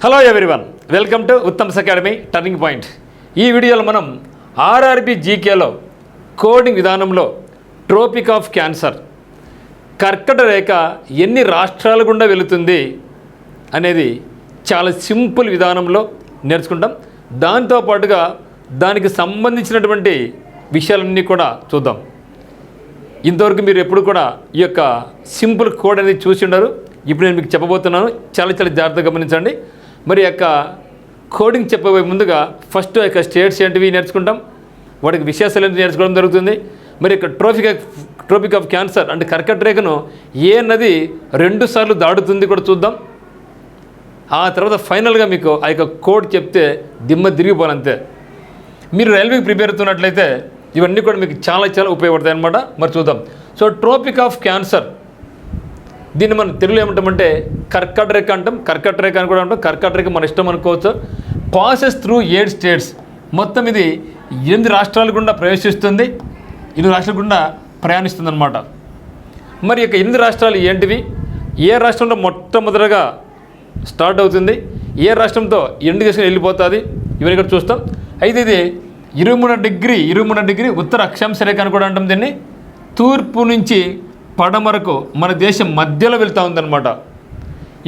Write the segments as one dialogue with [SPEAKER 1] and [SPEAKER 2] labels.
[SPEAKER 1] Hello everyone, welcome to Uttam's academy turning point. ఈ వీడియోలో మనం ఆర్ఆర్బి జీకేలో కోడింగ్ విధానంలో ట్రోపిక్ ఆఫ్ క్యాన్సర్ కర్కట రేఖ ఎన్ని రాష్ట్రాల గుండా వెళుతుంది అనేది చాలా సింపుల్ విధానంలో నేర్చుకుంటాం. దాంతోపాటుగా దానికి సంబంధించినటువంటి విషయాలన్నీ కూడా చూద్దాం. ఇంతవరకు మీరు ఎప్పుడు కూడా ఈ యొక్క సింపుల్ కోడ్ అనేది చూసి ఉండరు. ఇప్పుడు నేను మీకు చెప్పబోతున్నాను, చాలా జాగ్రత్తగా గమనించండి. మరి యొక్క కోడింగ్ చెప్పబోయే ముందుగా ఫస్ట్ యొక్క స్టేట్స్ ఏంటివి నేర్చుకుంటాం, వాటికి విశేషాలు ఏంటి నేర్చుకోవడం జరుగుతుంది. మరి యొక్క ట్రోపిక్ ఆఫ్ క్యాన్సర్ అంటే కర్కట రేఖను ఏ నది 2 సార్లు దాడుతుంది కూడా చూద్దాం. ఆ తర్వాత ఫైనల్గా మీకు ఆ యొక్క కోడ్ చెప్తే దిమ్మ తిరిగిపోవాలంతే. మీరు రైల్వేకి ప్రిపేర్ అవుతున్నట్లయితే ఇవన్నీ కూడా మీకు చాలా ఉపయోగపడతాయి అన్నమాట. మరి చూద్దాం. సో ట్రోపిక్ ఆఫ్ క్యాన్సర్, దీన్ని మనం తెలుగులో ఏమంటామంటే కర్కట రేఖ అంటాం. కర్కట రేఖ అని కూడా అంటాం. కర్కట రేఖ మన ఇష్టం అనుకోవచ్చు. పాసెస్ త్రూ 8 స్టేట్స్, మొత్తం ఇది 8 రాష్ట్రాల గుండా ప్రవేశిస్తుంది, 8 రాష్ట్రాల గుండా ప్రయాణిస్తుంది అన్నమాట. మరి యొక్క 8 రాష్ట్రాలు ఏంటివి, ఏ రాష్ట్రంలో మొట్టమొదటిగా స్టార్ట్ అవుతుంది, ఏ రాష్ట్రంతో ఎండ్ చేసుకుని వెళ్ళిపోతుంది, ఇవన్నీ కూడా చూస్తాం. అయితే ఇది 23 డిగ్రీ ఉత్తర అక్షాంశ రేఖ అని కూడా అంటాం. దీన్ని తూర్పు నుంచి పడమరకు మన దేశం మధ్యలో వెళ్తూ ఉందన్నమాట.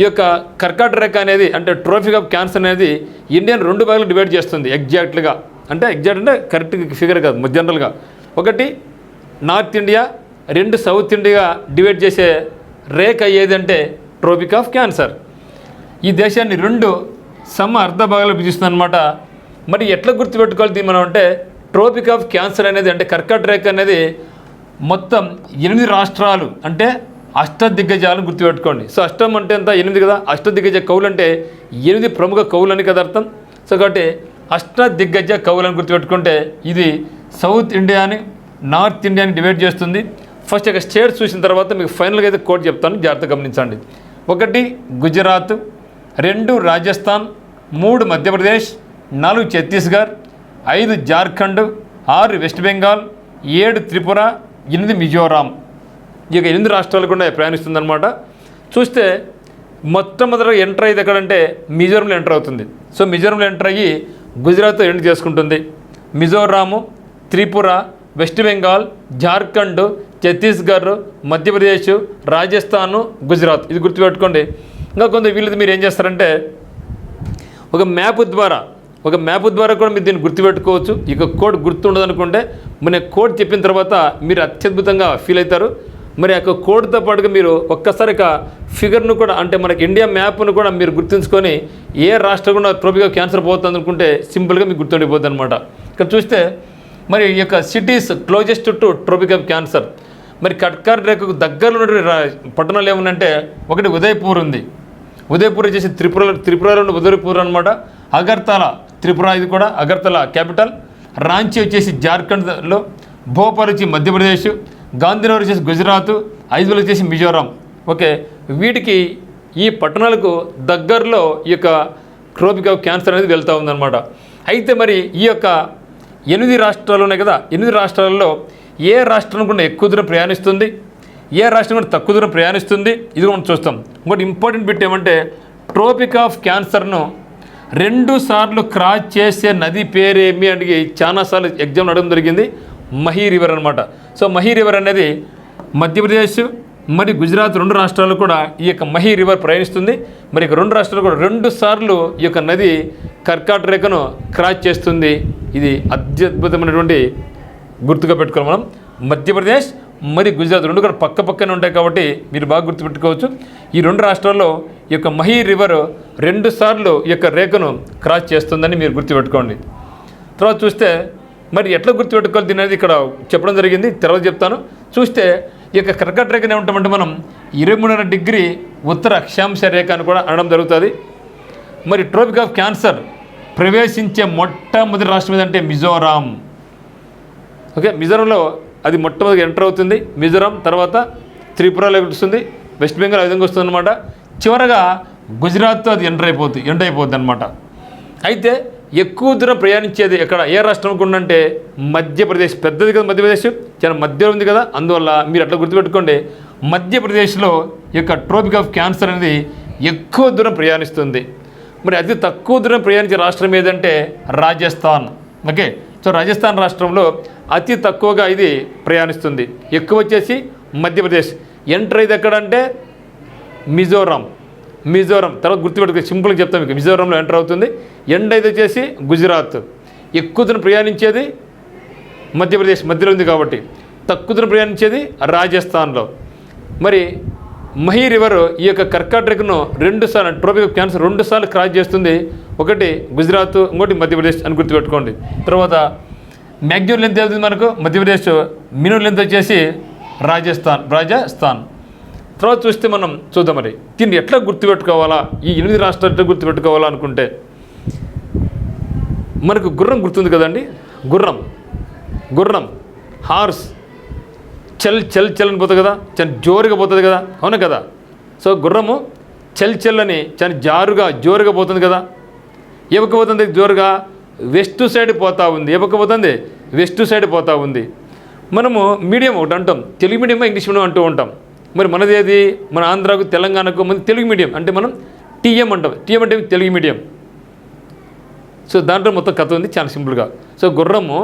[SPEAKER 1] ఈ యొక్క కర్కాట రేఖ అనేది అంటే ట్రోపిక్ ఆఫ్ క్యాన్సర్ అనేది ఇండియాని 2 భాగాలు డివైడ్ చేస్తుంది ఎగ్జాక్ట్గా. అంటే కరెక్ట్ ఫిగర్ కాదు, జనరల్గా ఒకటి north India, 2 south India divide చేసే రేఖ ఏదంటే ట్రోపిక్ ఆఫ్ క్యాన్సర్. ఈ దేశాన్ని 2 అర్ధ భాగాలు విభజిస్తుంది అనమాట. మరి ఎట్లా గుర్తుపెట్టుకోవాలి మనం అంటే ట్రోపిక్ ఆఫ్ క్యాన్సర్ అనేది అంటే కర్కాట రేఖ అనేది మొత్తం 8 రాష్ట్రాలు అంటే అష్టదిగ్గజాలను గుర్తుపెట్టుకోండి. సో అష్టం అంటే ఎంత 8 కదా, అష్టదిగ్గజ కవులు అంటే 8 ప్రముఖ కవులని కదా అర్థం. సో కాబట్టి అష్టదిగ్గజ కవులను గుర్తుపెట్టుకుంటే ఇది సౌత్ ఇండియాని నార్త్ ఇండియాని డివైడ్ చేస్తుంది. ఫస్ట్ ఒక స్టేట్స్ చూసిన తర్వాత మీకు ఫైనల్గా అయితే కోడ్ చెప్తాను, జాగ్రత్తగా గమనించండి. 1 గుజరాత్, 2 రాజస్థాన్, 3 మధ్యప్రదేశ్, 4 ఛత్తీస్గఢ్, 5 జార్ఖండ్, 6 వెస్ట్ బెంగాల్, 7 త్రిపుర, 8 మిజోరాం. ఈ యొక్క 8 రాష్ట్రాలు కూడా ప్రయాణిస్తుందన్నమాట. చూస్తే మొట్టమొదటిగా ఎంటర్ అయ్యేది ఎక్కడంటే మిజోరంలో ఎంటర్ అవుతుంది. సో మిజోరంలో ఎంటర్ అయ్యి గుజరాత్తో ఎండ్ చేసుకుంటుంది. మిజోరాము, త్రిపుర, వెస్ట్ బెంగాల్, జార్ఖండ్, ఛత్తీస్గఢ్, మధ్యప్రదేశ్, రాజస్థాను, గుజరాత్. ఇది గుర్తుపెట్టుకోండి. ఇంకా కొంత వీళ్ళది మీరు ఏం చేస్తారంటే ఒక మ్యాప్ ద్వారా కూడా మీరు దీన్ని గుర్తుపెట్టుకోవచ్చు. ఇక కోడ్ గుర్తుండదు అనుకుంటే మన కోడ్ చెప్పిన తర్వాత మీరు అత్యద్భుతంగా ఫీల్ అవుతారు. మరి ఆ కోడ్తో పాటుగా మీరు ఒక్కసారి ఫిగర్ను కూడా అంటే మనకి ఇండియా మ్యాప్ను కూడా మీరు గుర్తుంచుకొని ఏ రాష్ట్రం కూడా ట్రోపిక్ ఆఫ్ క్యాన్సర్ పోతుంది అనుకుంటే సింపుల్గా మీకు గుర్తుండిపోతుంది అనమాట. ఇక్కడ చూస్తే మరి ఈ యొక్క cities closest to tropic of cancer, మరి కర్కట రేఖకు దగ్గరలో ఉన్న పట్టణాలు ఏమన్నంటే ఒకటి ఉదయపూర్ ఉంది. ఉదయపూర్ వచ్చేసి త్రిపురలో ఉన్న ఉదయపూర్ అనమాట. అగర్తల త్రిపుర, ఇది కూడా అగర్తల క్యాపిటల్. రాంచీ వచ్చేసి జార్ఖండ్లో, భోపాల్ వచ్చి మధ్యప్రదేశ్, గాంధీనగర్ వచ్చేసి గుజరాత్, ఐజ్వాల్ వచ్చేసి మిజోరాం. ఓకే, వీటికి ఈ పట్టణాలకు దగ్గరలో ఈ యొక్క ట్రోపిక్ ఆఫ్ క్యాన్సర్ అనేది వెళ్తూ ఉందన్నమాట. అయితే మరి ఈ యొక్క 8 రాష్ట్రాలు ఉన్నాయి కదా, 8 రాష్ట్రాలలో ఏ రాష్ట్రం కూడా ఎక్కువ దూరం ప్రయాణిస్తుంది, ఏ రాష్ట్రం కూడా తక్కువ దూరం ప్రయాణిస్తుంది, ఇది మనం చూస్తాం. ఇంకోటి ఇంపార్టెంట్ బిట్ ఏమంటే ట్రోపిక్ ఆఫ్ క్యాన్సర్ను 2 సార్లు క్రాస్ చేసే నది పేరేమి అంటే చాలాసార్లు ఎగ్జామ్ అడగడం జరిగింది. మహీ రివర్ అనమాట. సో మహీ రివర్ అనేది మధ్యప్రదేశ్ మరి గుజరాత్ 2 రాష్ట్రాలు కూడా ఈ యొక్క మహీ రివర్ ప్రయాణిస్తుంది. మరి ఇక 2 రాష్ట్రాలు కూడా 2 సార్లు ఈ యొక్క నది కర్కాట రేఖను క్రాస్ చేస్తుంది. ఇది అత్యద్భుతమైనటువంటి గుర్తుగా పెట్టుకోవాలి మనం. మధ్యప్రదేశ్ మరి గుజరాత్ 2 కూడా పక్కనే ఉంటాయి కాబట్టి మీరు బాగా గుర్తుపెట్టుకోవచ్చు. ఈ 2 రాష్ట్రాల్లో ఈ యొక్క మహీ రివర్ 2 సార్లు ఈ యొక్క రేఖను క్రాస్ చేస్తుందని మీరు గుర్తుపెట్టుకోండి. తర్వాత చూస్తే మరి ఎట్లా గుర్తుపెట్టుకోవాలి దీని అనేది ఇక్కడ చెప్పడం జరిగింది, తర్వాత చెప్తాను. చూస్తే ఈ యొక్క కర్కట రేఖను ఏమంటామంటే మనం 23 డిగ్రీ ఉత్తర అక్షాంశ రేఖ అని కూడా అనడం జరుగుతుంది. మరి ట్రోపిక్ ఆఫ్ క్యాన్సర్ ప్రవేశించే మొట్టమొదటి రాష్ట్రం ఏదంటే మిజోరాం. ఓకే, మిజోరంలో అది మొట్టమొదటి ఎంటర్ అవుతుంది. మిజోరాం తర్వాత త్రిపురలో వస్తుంది, వెస్ట్ బెంగాల్ ఆ విధంగా వస్తుంది అనమాట. చివరగా గుజరాత్తో అది ఎంటర్ అయిపోద్ది అనమాట. అయితే ఎక్కువ దూరం ప్రయాణించేది ఎక్కడ ఏ రాష్ట్రం కూడా అంటే మధ్యప్రదేశ్. పెద్దది కదా మధ్యప్రదేశ్, చాలా మధ్యలో ఉంది కదా, అందువల్ల మీరు అట్లా గుర్తుపెట్టుకోండి. మధ్యప్రదేశ్లో ఈ యొక్క ట్రోపిక్ ఆఫ్ క్యాన్సర్ అనేది ఎక్కువ దూరం ప్రయాణిస్తుంది. మరి అతి తక్కువ దూరం ప్రయాణించే రాష్ట్రం ఏదంటే రాజస్థాన్. ఓకే, సో రాజస్థాన్ రాష్ట్రంలో అతి తక్కువగా ఇది ప్రయాణిస్తుంది. ఎక్కువ వచ్చేసి మధ్యప్రదేశ్. ఎంటర్ అయ్యేది ఎక్కడంటే మిజోరాం. తర్వాత గుర్తుపెట్టుకో, సింపుల్గా చెప్తాను మీకు. మిజోరాంలో ఎంటర్ అవుతుంది. ఎండ్ అయితే వచ్చేసి గుజరాత్. ఎక్కువ దూరం ప్రయాణించేది మధ్యప్రదేశ్, మధ్యలో ఉంది కాబట్టి. తక్కువ దూరం ప్రయాణించేది రాజస్థాన్లో. మరి మహీ రివర్ ఈ యొక్క కర్కాటక రేఖను 2 సార్లు, ట్రోపిక్ ఆఫ్ క్యాన్సర్ 2 సార్లు క్రాస్ చేస్తుంది. ఒకటి గుజరాత్, ఇంకోటి మధ్యప్రదేశ్ అని గుర్తుపెట్టుకోండి. తర్వాత మ్యాక్సిమం లెంత్ అవుతుంది మనకు మధ్యప్రదేశ్, మినిమం లెంత్ వచ్చేసి రాజస్థాన్. తర్వాత చూస్తే మనం చూద్దాం మరి దీన్ని ఎట్లా గుర్తుపెట్టుకోవాలా, ఈ 8 రాష్ట్రాలు ఎట్లా గుర్తుపెట్టుకోవాలా అనుకుంటే మనకు గుర్రం గుర్తుంది కదండి. గుర్రం హార్స్ చల్ అని పోతుంది కదా, చాలా జోరుగా పోతుంది కదా, అవునా కదా. సో గుర్రము చల్ అని చాలా జోరుగా పోతుంది కదా. పోతుంది జోరుగా వెస్ట్ సైడ్ పోతా ఉంది. మనము మీడియం ఒకటి అంటాం, తెలుగు మీడియం, ఇంగ్లీష్ మీడియం అంటూ ఉంటాం. మరి మనది ఏది, మన ఆంధ్రాకు తెలంగాణకు మన తెలుగు మీడియం అంటే మనం టీఎం అంటాం. టీఎం అంటే తెలుగు మీడియం. సో దాంట్లో మొత్తం కథ ఉంది చాలా సింపుల్గా. సో గుర్రము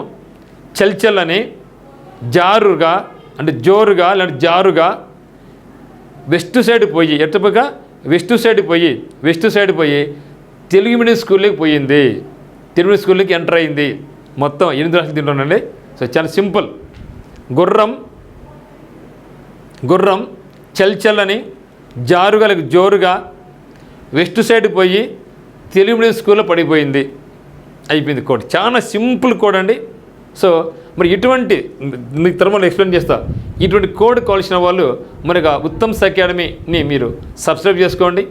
[SPEAKER 1] చల్ అని జారుగా అంటే జోరుగా లేదంటే జారుగా వెస్ట్ సైడ్ పోయి వెస్ట్ సైడ్ పోయి తెలుగు మీడియం స్కూల్లోకి పోయింది. తెలుగు మీడియం స్కూల్లోకి ఎంటర్ అయింది. మొత్తం 8 రాష్ట్రాలు తింటున్నాండి. సో చాలా సింపుల్. గుర్రం చల్ అని జారుగా లేక జోరుగా వెస్ట్ సైడ్ పోయి తెలుగు మీడియం స్కూల్లో పడిపోయింది. అయిపోయింది కోడ్. చాలా సింపుల్ కోడ్ అండి. సో మరి ఇటువంటి మీకు తర్వాత ఎక్స్ప్లెయిన్ చేస్తా. ఇటువంటి కోడ్ కావాల్సిన వాళ్ళు మనకు ఉత్తమ్స్ అకాడమీని మీరు సబ్స్క్రైబ్ చేసుకోండి.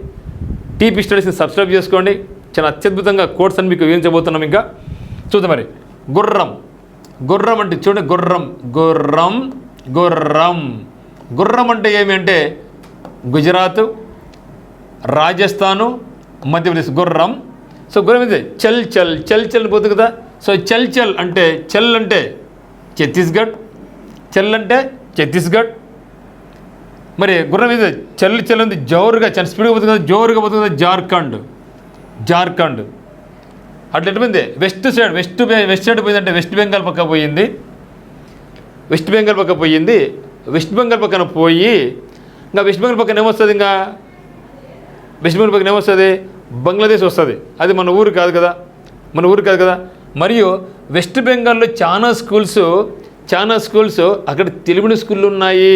[SPEAKER 1] టీపీ స్టడీస్ని సబ్స్క్రైబ్ చేసుకోండి. చాలా అత్యద్భుతంగా కోడ్స్ అని మీకు వివరించబోతున్నాం. ఇంకా చూద్దాం మరి. గుర్రం అంటే చూడండి, గుర్రం అంటే ఏమి అంటే గుజరాత్, రాజస్థాను, మధ్యప్రదేశ్ గుర్రం. సో గుర్రం ఇది చల్ పోతుంది కదా. సో చల్ అంటే ఛత్తీస్గఢ్. మరి గుర్రం ఇది చల్ ఉంది జోరుగా, చాలా స్పీడ్గా పోతుంది కదా, జోరుగా పోతుంది కదా జార్ఖండ్. అట్లా ఎట్టిపోయింది వెస్ట్ సైడ్ పోయిందంటే వెస్ట్ బెంగాల్ పక్క పోయింది. వెస్ట్ బెంగాల్ పక్కన పోయి ఇంకా వెస్ట్ బెంగాల్ పక్కన ఏమొస్తుంది, బంగ్లాదేశ్ వస్తుంది. అది మన ఊరు కాదు కదా. మరియు వెస్ట్ బెంగాల్లో చాలా స్కూల్స్ అక్కడ తెలుగు స్కూళ్ళు ఉన్నాయి.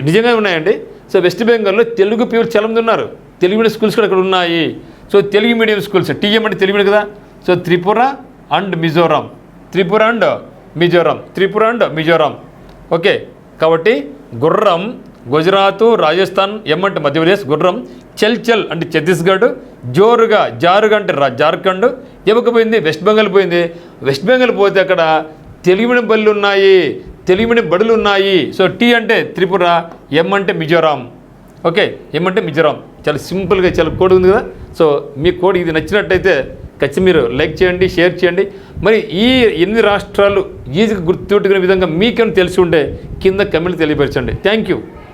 [SPEAKER 1] నిజంగా ఉన్నాయండి. సో వెస్ట్ బెంగాల్లో తెలుగు పీపుల్ చాలా మంది ఉన్నారు. తెలుగు మీడియం స్కూల్స్ కూడా అక్కడ ఉన్నాయి. So Telugu medium schools TM అంటే తెలుగు మీడియం కదా. So Tripura and Mizoram. Okay, కాబట్టి గుర్రం గుజరాత్, రాజస్థాన్, ఎం అంటే మధ్యప్రదేశ్, గుర్రం చల్ అంటే ఛత్తీస్గఢ్, జారుగా అంటే జార్ఖండ్. పోయింది వెస్ట్ బెంగాల్ పోయింది. వెస్ట్ బెంగాల్ పోతే అక్కడ తెలుగు మీడియం బడులు ఉన్నాయి. సో టీ అంటే త్రిపుర, ఎం అంటే మిజోరాం. ఓకే, ఎం అంటే మిజోరాం. చాలా సింపుల్గా చాలా కోడ్ ఉంది కదా. సో మీ కోడ్ ఇది నచ్చినట్టయితే ఖచ్చితంగా మీరు లైక్ చేయండి, షేర్ చేయండి. మరి ఈ 8 రాష్ట్రాలు ఈజీగా గుర్తుపెట్టుకునే విధంగా మీకేమైనా తెలిసి ఉంటే కింద కమెంట్లు తెలియపరచండి. Thank you.